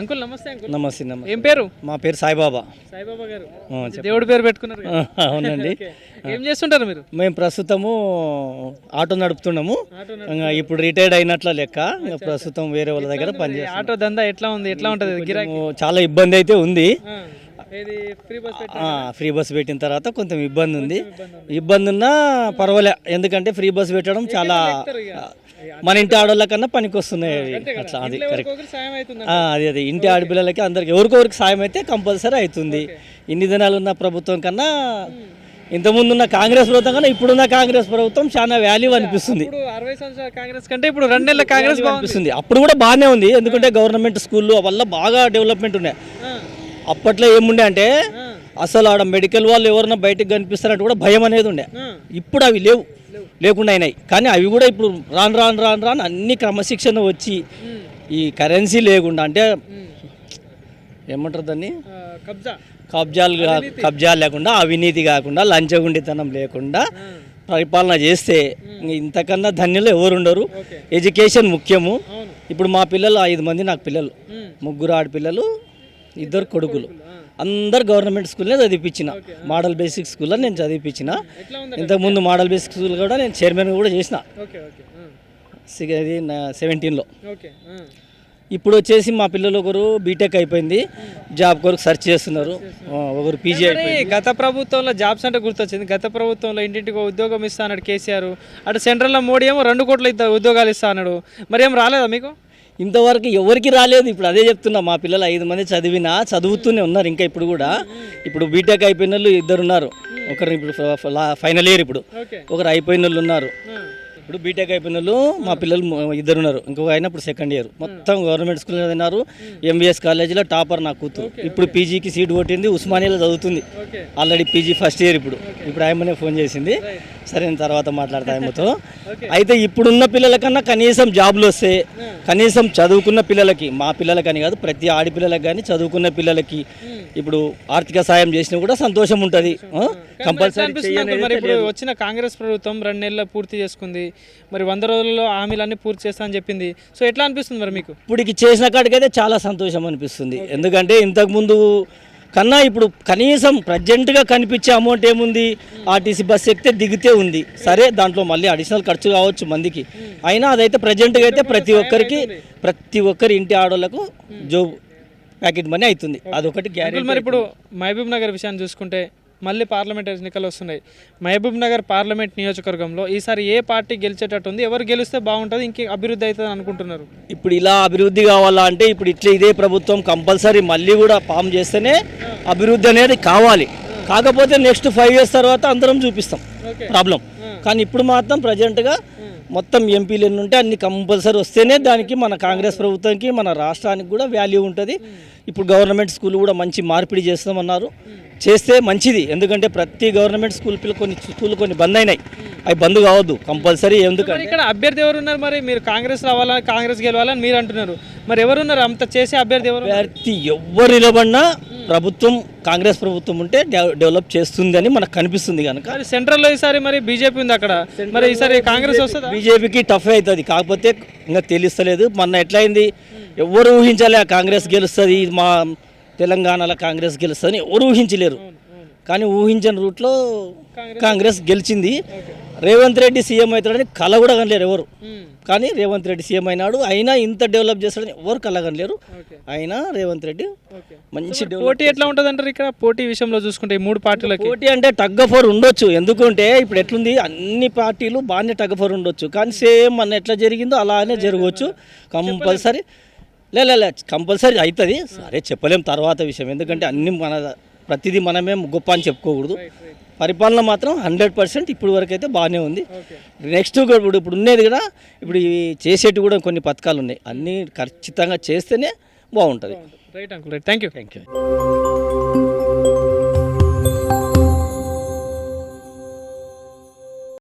Uncle నమస్తే. Uncle నమస్తే నమస్తే. ఏం పేరు? మా పేరు సాయిబాబా. సాయిబాబా గారు దేవుడి పేరు పెట్టుకున్నారు కదా? అవునండి. ఏం చేస్తుంటారు మీరు? మేము ప్రస్తుతము ఆటో నడుపుతున్నాము. ఇప్పుడు రిటైర్డ్ అయినట్ల లెక్క. ప్రస్తుతం వేరే వాళ్ళ దగ్గర పనిచేస్తాం. ఆటో దందా ఎట్లా ఉంది? ఎట్లా ఉంటది గిరాకీ? చాలా ఇబ్బంది అయితే ఉంది. ఫ్రీ బస్ పెట్టిన తర్వాత కొంచెం ఇబ్బంది ఉంది. ఇబ్బంది ఉన్నా పర్వాలే, ఎందుకంటే ఫ్రీ బస్ పెట్టడం చాలా మన ఇంటి ఆడవాళ్ళ కన్నా పనికి వస్తున్నాయి అవి. అట్లా అది కరెక్ట్. అది ఇంటి ఆడపిల్లలకి అందరికి ఎవరికొరికి సాయం అయితే కంపల్సరీ అవుతుంది. ఇన్ని దినాలు ఉన్న ప్రభుత్వం కన్నా, ఇంతకుముందు ఉన్న కాంగ్రెస్ ప్రభుత్వం కన్నా ఇప్పుడున్న కాంగ్రెస్ ప్రభుత్వం చాలా వాల్యూ అనిపిస్తుంది. 60 సంవత్సరాల కాంగ్రెస్ కంటే ఇప్పుడు 2 నెలల కాంగ్రెస్ అనిపిస్తుంది. అప్పుడు కూడా బాగానే ఉంది, ఎందుకంటే గవర్నమెంట్ స్కూళ్ళు వల్ల బాగా డెవలప్మెంట్ ఉన్నాయి. అప్పట్లో ఏముండే అంటే అసలు ఆడ మెడికల్ వాళ్ళు ఎవరన్నా బయటకు కనిపిస్తారంటే కూడా భయం అనేది ఉండే. ఇప్పుడు అవి లేకుండా అయినాయి. కానీ అవి కూడా ఇప్పుడు రాను అన్ని క్రమశిక్షణ వచ్చి ఈ కరెన్సీ లేకుండా, అంటే ఏమంటారు దాన్ని, కబ్జాలు లేకుండా, అవినీతి కాకుండా, లంచగొండితనం లేకుండా పరిపాలన చేస్తే ఇంతకన్నా ధన్యులు ఎవరు ఉండరు. ఎడ్యుకేషన్ ముఖ్యము. ఇప్పుడు మా పిల్లలు 5 మంది, నాకు పిల్లలు 3 ఆడపిల్లలు, 2 కొడుకులు. అందరు గవర్నమెంట్ స్కూల్నే చదివించిన. మోడల్ బేసిక్ స్కూల్లో నేను చదివించిన. ఇంతకుముందు మోడల్ బేసిక్ స్కూల్ కూడా నేను చైర్మన్ కూడా చేసిన 17లో. ఇప్పుడు వచ్చేసి మా పిల్లలు ఒకరు బీటెక్ అయిపోయింది, జాబ్ కొరకు సెర్చ్ చేస్తున్నారు, ఒకరు పీజీ అయిపోయింది. గత ప్రభుత్వంలో జాబ్స్ అంటే గుర్తొచ్చింది. గత ప్రభుత్వంలో ఇంటింటికి ఉద్యోగం ఇస్తా అన్నాడు కేసీఆర్. అటు సెంట్రల్లో మోడీ ఏమో 2 కోట్ల ఉద్యోగాలు ఇస్తా అన్నాడు. మరి ఏం రాలేదా మీకు? ఇంతవరకు ఎవరికి రాలేదు. ఇప్పుడు అదే చెప్తున్నా, మా పిల్లలు 5 మంది చదువుతూనే ఉన్నారు ఇంకా. ఇప్పుడు కూడా ఇప్పుడు బీటెక్ అయిపోయిన వాళ్ళు 2 ఉన్నారు. ఒకరు ఇప్పుడు ఫైనల్ ఇయర్, ఇప్పుడు ఒకరు అయిపోయిన వాళ్ళు ఉన్నారు. ఇప్పుడు బీటెక్ అయిపోయిన వాళ్ళు మా పిల్లలు 2 ఉన్నారు. ఇంకొక ఆయన ఇప్పుడు సెకండ్ ఇయర్. మొత్తం గవర్నమెంట్ స్కూల్ చదివినారు. ఎంబీఎస్ కాలేజీలో టాపర్ నా కూతురు. ఇప్పుడు పీజీకి సీట్ కొట్టింది, ఉస్మానియాలో చదువుతుంది. Already PG first year. ఇప్పుడు ఆయమనే ఫోన్ చేసింది. సరే, నేను తర్వాత మాట్లాడతా ఆయమతో. అయితే ఇప్పుడున్న పిల్లలకన్నా కనీసం జాబ్లు వస్తే, కనీసం చదువుకున్న పిల్లలకి, మా పిల్లలకని కాదు ప్రతి ఆడపిల్లలకి కానీ చదువుకున్న పిల్లలకి ఇప్పుడు ఆర్థిక సాయం చేసినా కూడా సంతోషం ఉంటుంది. కంపల్సరీ ఇప్పుడు వచ్చిన కాంగ్రెస్ ప్రభుత్వం 2 నెలలు పూర్తి చేసుకుంది. మరి 100 రోజుల్లో హామీలన్నీ పూర్తి చేస్తా అని చెప్పింది. సో ఎట్లా అనిపిస్తుంది మరి మీకు? ఇప్పటికి చేసిన కాడికైతే చాలా సంతోషం అనిపిస్తుంది. ఎందుకంటే ఇంతకుముందు కన్నా ఇప్పుడు కనీసం ప్రజెంట్గా కనిపించే అమౌంట్ ఏముంది, ఆర్టీసీ బస్సు ఎక్కితే దిగితే ఉంది. సరే, దాంట్లో మళ్ళీ అడిషనల్ ఖర్చు కావచ్చు మందికి, అయినా అదైతే ప్రజెంట్గా అయితే ప్రతి ఒక్కరి ఇంటి ఆడోళ్లకు జాబ్ ప్యాకెట్ మనీ అవుతుంది. అదొకటి గ్యారెంటీ. మరి ఇప్పుడు మహబూబ్ నగర్ విషయాన్ని చూసుకుంటే మళ్ళీ పార్లమెంట్ ఎన్నికలు వస్తున్నాయి. మహబూబ్ నగర్ పార్లమెంట్ నియోజకవర్గంలో ఈసారి ఏ పార్టీ గెలిచేటట్టు ఉంది? ఎవరు గెలిస్తే బాగుంటుంది, ఇంకే అభివృద్ధి అవుతుంది అనుకుంటున్నారు? ఇప్పుడు ఇలా అభివృద్ధి కావాలా అంటే ఇప్పుడు ఇదే ప్రభుత్వం కంపల్సరీ మళ్ళీ కూడా ఫామ్ చేస్తేనే అభివృద్ధి అనేది కావాలి. కాకపోతే నెక్స్ట్ 5 years తర్వాత అందరం చూపిస్తాం ప్రాబ్లం. కానీ ఇప్పుడు మాత్రం ప్రజెంట్గా మొత్తం ఎంపీలు ఎన్ని ఉంటే అన్ని కంపల్సరీ వస్తేనే దానికి మన కాంగ్రెస్ ప్రభుత్వానికి, మన రాష్ట్రానికి కూడా వాల్యూ ఉంటుంది. ఇప్పుడు గవర్నమెంట్ స్కూల్ కూడా మంచి మార్పిడి చేస్తామన్నారు. చేస్తే మంచిది. ఎందుకంటే ప్రతి గవర్నమెంట్ కొన్ని బంద్ అయినాయి, అవి బంద్ కావద్దు కంపల్సరీ. ఎందుకంటే ఇక్కడ అభ్యర్థి ఎవరు ఉన్నారు? మరి మీరు కాంగ్రెస్ రావాలని, కాంగ్రెస్ గెలవాలని మీరు అంటున్నారు. మరి ఎవరున్నారు అంత చేసే అభ్యర్థి ఎవరు? ఎవరు నిలబడినా ప్రభుత్వం, కాంగ్రెస్ ప్రభుత్వం ఉంటే డెవలప్ చేస్తుంది అని మనకు కనిపిస్తుంది. కనుక సెంట్రల్లో ఈసారి మరి బీజేపీ ఉంది అక్కడ, మరి ఈసారి కాంగ్రెస్ వస్తుంది? బీజేపీకి టఫ్ అవుతుంది. కాకపోతే ఇంకా తెలుస్తలేదు. మొన్న ఎట్లయింది, ఎవరు ఊహించలే కాంగ్రెస్ గెలుస్తుంది, మా తెలంగాణలో కాంగ్రెస్ గెలుస్తుంది ఎవరు ఊహించలేరు. కానీ ఊహించని రూట్లో కాంగ్రెస్ గెలిచింది. రేవంత్ రెడ్డి సీఎం అవుతాడని కల కూడా కనలేరు ఎవరు. కానీ రేవంత్ రెడ్డి సీఎం అయినాడు. అయినా ఇంత డెవలప్ చేస్తాడని ఎవరు కల కనలేరు. అయినా రేవంత్ రెడ్డి మంచి పోటీ ఎట్లా ఉంటుంది అంటారు? ఇక్కడ పోటీ విషయంలో చూసుకుంటే 3 పార్టీలకి పోటీ అంటే టగ్ ఆఫ్ వార్ ఉండొచ్చు. ఎందుకంటే ఇప్పుడు ఎట్లుంది, అన్ని పార్టీలు బాగానే టగ్ ఆఫ్ వార్ ఉండొచ్చు. కానీ సేమ్ మన ఎట్లా జరిగిందో అలానే జరగవచ్చు. కంపల్సరీ కంపల్సరీ అవుతుంది. సరే, చెప్పలేం తర్వాత విషయం. ఎందుకంటే అన్ని ప్రతిదీ మనమే గొప్ప అని చెప్పుకోకూడదు. పరిపాలన మాత్రం 100% ఇప్పుడు వరకు అయితే బాగానే ఉంది. నెక్స్ట్ ఇప్పుడు ఉండేది కూడా, ఇప్పుడు ఇవి చేసేటి కూడా కొన్ని పథకాలు ఉన్నాయి. అన్నీ ఖచ్చితంగా చేస్తేనే బాగుంటుంది. Right uncle, right. Thank you.